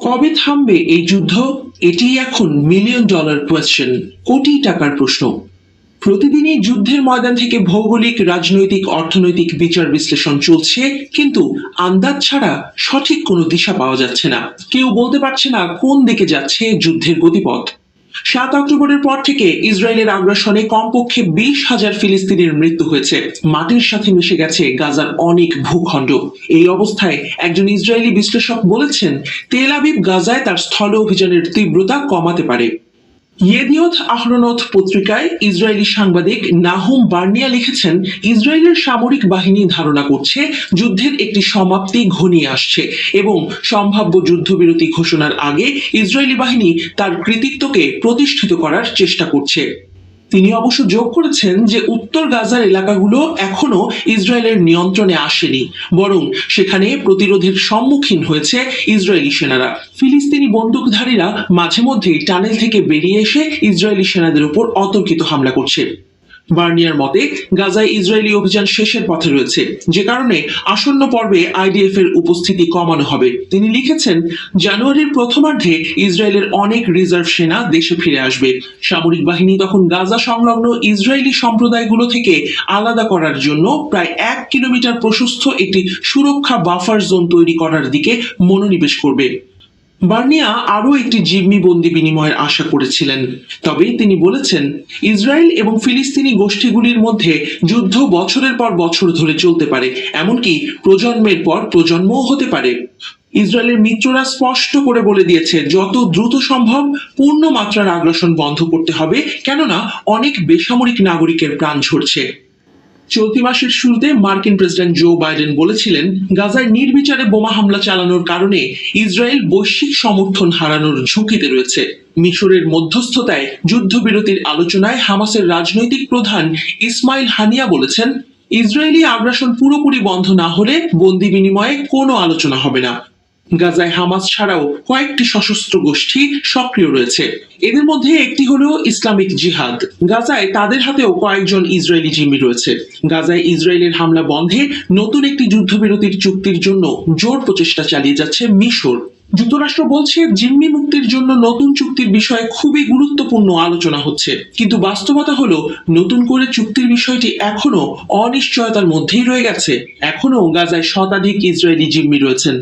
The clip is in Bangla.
কবে থামবে এই যুদ্ধ? এটি এখন মিলিয়ন ডলার কোয়েশ্চেন, কোটি টাকার প্রশ্ন। প্রতিদিনই যুদ্ধের ময়দান থেকে ভৌগোলিক, রাজনৈতিক, অর্থনৈতিক বিচার বিশ্লেষণ চলছে, কিন্তু আন্দাজ ছাড়া সঠিক কোনো দিশা পাওয়া যাচ্ছে না। কেউ বলতে পারছে না কোন দিকে যাচ্ছে যুদ্ধের গতিপথ। 7 অক্টোবরের পর থেকে ইসরায়েলের আগ্রাসনে কমপক্ষে 20,000 ফিলিস্তিনির মৃত্যু হয়েছে। মাটির সাথে মিশে গেছে গাজার অনেক ভূখণ্ড। এই অবস্থায় একজন ইসরায়েলি বিশ্লেষক বলেছেন, তেল আবিব গাজায় তার স্থল অভিযানের তীব্রতা কমাতে পারে। ইয়েদিওথ আহরোনথ পত্রিকায় ইসরায়েলি সাংবাদিক নাহুম বার্নিয়া লিখেছেন, ইসরায়েলের সামরিক বাহিনী ধারণা করছে যুদ্ধের একটি সমাপ্তি ঘনিয়ে আসছে এবং সম্ভাব্য যুদ্ধবিরতি ঘোষণার আগে ইসরায়েলি বাহিনী তার কৃতিত্বকে প্রতিষ্ঠিত করার চেষ্টা করছে। তিনি অবশ্য যোগ করেছেন যে উত্তর গাজার এলাকাগুলো এখনো ইসরায়েলের নিয়ন্ত্রণে আসেনি, বরং সেখানে প্রতিরোধের সম্মুখীন হয়েছে ইসরায়েলি সেনারা। ফিলিস্তিনি বন্দুকধারীরা মাঝে মধ্যেই টানেল থেকে বেরিয়ে এসে ইসরায়েলি সেনাদের উপর অতর্কিত হামলা করছে। বার্নিয়ার মতে, গাজায় ইসরায়েলি অভিযান শেষের পথে রয়েছে, যে কারণে আসন্ন পর্বে আইডিএফ এর উপস্থিতি কমানো হবে। তিনি লিখেছেন, জানুয়ারির প্রথমার্ধে ইসরায়েলের অনেক রিজার্ভ সেনা দেশে ফিরে আসবে। সামরিক বাহিনী তখন গাজা সংলগ্ন ইসরায়েলি সম্প্রদায়গুলো থেকে আলাদা করার জন্য প্রায় 1 কিলোমিটার প্রশস্ত একটি সুরক্ষা বাফার জোন তৈরি করার দিকে মনোনিবেশ করবে। বার্নিয়া আরও একটি জিম্মি বন্দি বিনিময়ের আশা করেছিলেন, তবে তিনি বলেছেন, ইসরায়েল এবং ফিলিস্তিনি গোষ্ঠীগুলির মধ্যে যুদ্ধ বছরের পর বছর ধরে চলতে পারে, এমনকি প্রজন্মের পর প্রজন্মও হতে পারে। ইসরায়েলের মিত্ররা স্পষ্ট করে বলে দিয়েছে, যত দ্রুত সম্ভব পূর্ণ মাত্রার আগ্রাসন বন্ধ করতে হবে, কেননা অনেক বেসামরিক নাগরিকের প্রাণ ঝরছে। চলতি মাসের শুরুতে মার্কিন প্রেসিডেন্ট জো বাইডেন বলেছিলেন, গাজায় নির্বিচারে বোমা হামলা চালানোর কারণে ইসরায়েল বৈশ্বিক সমর্থন হারানোর ঝুঁকিতে রয়েছে। মিশরের মধ্যস্থতায় যুদ্ধবিরতির আলোচনায় হামাসের রাজনৈতিক প্রধান ইসমাইল হানিয়া বলেছেন, ইসরায়েলি আগ্রাসন পুরোপুরি বন্ধ না হলে বন্দি বিনিময়ে কোনো আলোচনা হবে না। গাজায় হামাস ছাড়াও কয়েকটি সশস্ত্র গোষ্ঠী সক্রিয় রয়েছে। এদের মধ্যে একটি হলো ইসলামিক জিহাদ। গাজায় তাদের হাতেও কয়েকজন ইসরায়েলি জিম্মি রয়েছে। গাজায় ইসরায়েলের হামলা বন্ধে নতুন একটি যুদ্ধবিরতির চুক্তির জন্য জোর প্রচেষ্টা চালিয়ে যাচ্ছে মিশর। যুক্তরাষ্ট্র বলছে, জিম্মি মুক্তির জন্য নতুন চুক্তির বিষয়ে খুবই গুরুত্বপূর্ণ আলোচনা হচ্ছে, কিন্তু বাস্তবতা হলো নতুন করে চুক্তির বিষয়টি এখনো অনিশ্চয়তার মধ্যেই রয়ে গেছে। এখনো গাজায় শতাধিক ইসরায়েলি জিম্মি রয়েছেন।